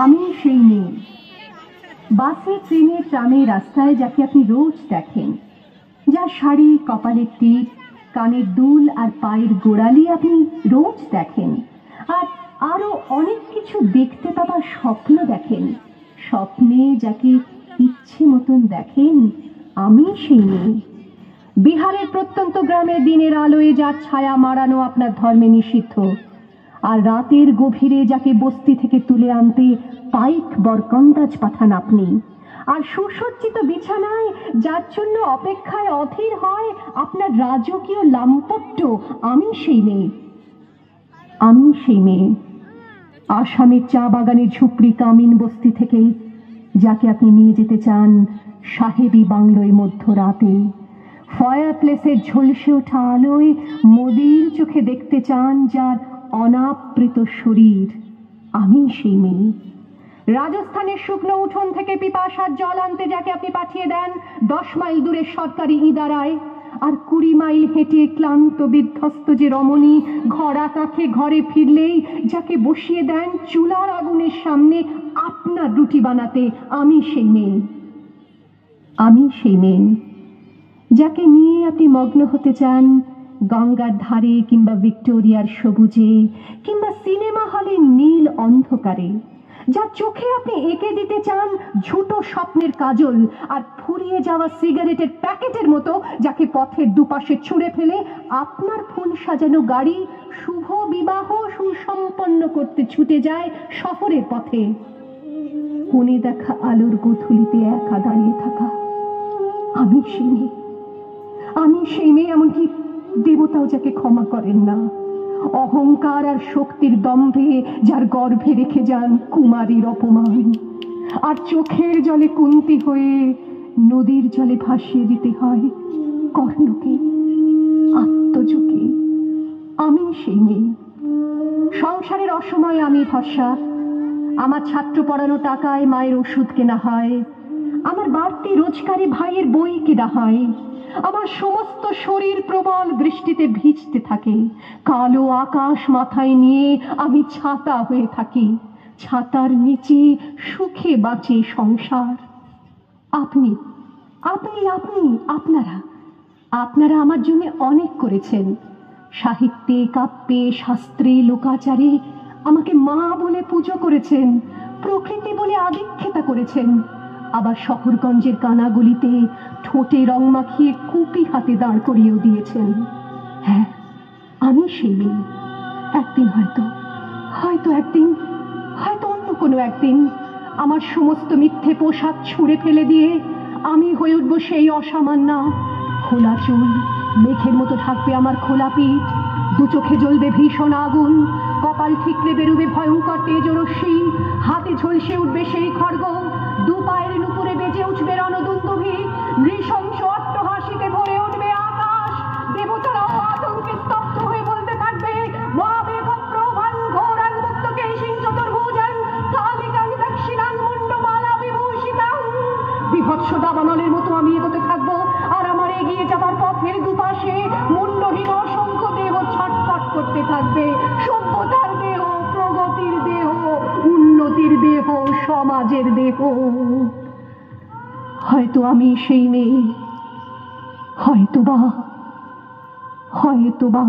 আমি সেই মেয়ে, বাসে ট্রেনে ট্রামে রাস্তায় যাকে আপনি রোজ দেখেন, যার শাড়ি, কপালের টিপ, কানের দুল আর পায়ের গোড়ালি আপনি রোজ দেখেন, আর আরো অনেক কিছু দেখতে পাবার স্বপ্ন দেখেন। স্বপ্নে যাকে ইচ্ছে মতন দেখেন, আমি সেই মেয়ে। বিহারের প্রত্যন্ত গ্রামের দিনের আলোয় যার ছায়া মারানো আপনার ধর্মে নিষিদ্ধ, আর রাতের গভীরে যাকে বস্তি থেকে তুলে আনতে পাইক বরকন্দাজ পাঠান আপনি, আর সুসজ্জিত বিছানায় যার জন্য অপেক্ষায় অধীর হয় আপনার রাজকীয় লাম্পট্য, আমি সেই মেয়ে। আমি সেই মেয়ে, আসামের চা বাগানের ঝুপড়ি কামিন বস্তি থেকে যাকে আপনি নিয়ে যেতে চান সাহেবী বাংলোয় মধ্যরাতে, ফায়ার প্লেসের ঝলসে ওঠা আলোয় মোদির চোখে দেখতে চান যার অনাবৃত শরীর, আমি সেই মেয়ে। রাজস্থানের শুকনো উঠোন থেকে পিপাসার জল আনতে যাকে আপনি পাঠিয়ে দেন 10 মাইল দূরের সরকারি ইদারায়, আর 20 মাইল হেঁটে ক্লান্ত বিধ্বস্ত যে রমণী ঘরা কাখে ঘরে ফিরলেই যাকে বসিয়ে দেন চুলার আগুনের সামনে আপনার রুটি বানাতে, আমি সেই মেয়ে। আমি সেই মেয়ে যাকে নিয়ে আপনি মগ্ন হতে চান গঙ্গার ধারে কিংবা ভিক্টোরিয়ার সবুজে কিংবা সিনেমা হলের নীল অন্ধকারে, যার চোখে আপনি এঁকে দিতে চান ঝুটো স্বপ্নের কাজল, আর ফুরিয়ে যাওয়া সিগারেটের প্যাকেটের মতো যাকে পথের দুপাশে ছুঁড়ে ফেলে আপনার ফুল সাজানো গাড়ি শুভ বিবাহ সুসম্পন্ন করতে ছুটে যায় শহরের পথে। কোণে দেখা আলোর গোধূলিতে একা দাঁড়িয়ে থাকা, আমি সেই মেয়ে। আমি সেই মেয়ে, এমনকি দেবতাও যাকে ক্ষমা করেন না, অহংকার আর শক্তির দম্ভে যার গর্ভে রেখে যান কুমারীর অপমান, আর চোখের জলে কুন্তি হয়ে নদীর জলে ভাসিয়ে দিতে হয় কর্ণকে, আত্মজকে। আমি সেই মেয়ে। সংসারের অসময়ে আমি ভরসা, আমার ছাত্র পড়ানো টাকায় মায়ের ওষুধ কেনা হয়, আমার বাড়তি রোজগারে ভাইয়ের বই কেনা হয়, আমার সমস্ত শরীর প্রবল বৃষ্টিতে ভিজতে থাকে, কালো আকাশ মাথায় নিয়ে আমি ছাতা হয়ে থাকি, ছাতার নিচে সুখে বাঁচে সংসার। আপনি আপনি আপনি আপনারা আপনারা আমার জন্য অনেক করেছেন। সাহিত্যে, কাব্যে, শাস্ত্রে, লোকাচারে আমাকে মা বলে পুজো করেছেন, প্রকৃতি বলে আদিক্ষেতা করেছেন, আবার শহরগঞ্জের কানাগলিতে ঠোঁটে রং মাখিয়ে কুপি হাতে দাঁড় করিয়েও দিয়েছেন। হ্যাঁ, আমি সেই মেয়ে। একদিন হয়তো অন্য কোনো একদিন আমার সমস্ত মিথ্যে পোশাক ছুঁড়ে ফেলে দিয়ে আমি হয়ে উঠবো সেই অসামান্য। খোলা চুল, মেঘের মতো থাকবে আমার খোলা পিঠ, দু চোখে জ্বলবে ভীষণ আগুন, কপাল ঠিকলে বেরুবে ভয়ঙ্কর তেজরশ্মি, হাতে ঝলসে উঠবে সেই খড়গ, দু পায়ের নুপুরে বেজে উঠবে রণদুন্দুভি, নৃশংস অট্টহাসিতে ভরে উঠবে আকাশ, দেবতারাও আতঙ্কে স্তব্ধ হয়ে বলতে থাকবে বিভৎস দাবানলের মতো আমি এগোতে থাকবো, আর আমার এগিয়ে যাবার পথের দুপাশে মুন্ডহীন অসংখ্য দেহ ছটফট করতে থাকবে। সভ্যতার দেহ, প্রগতির দেহ, উন্নতির দেহ, সমাজের দেহ। হয়তো আমি সেই মেয়ে, হয়তো বা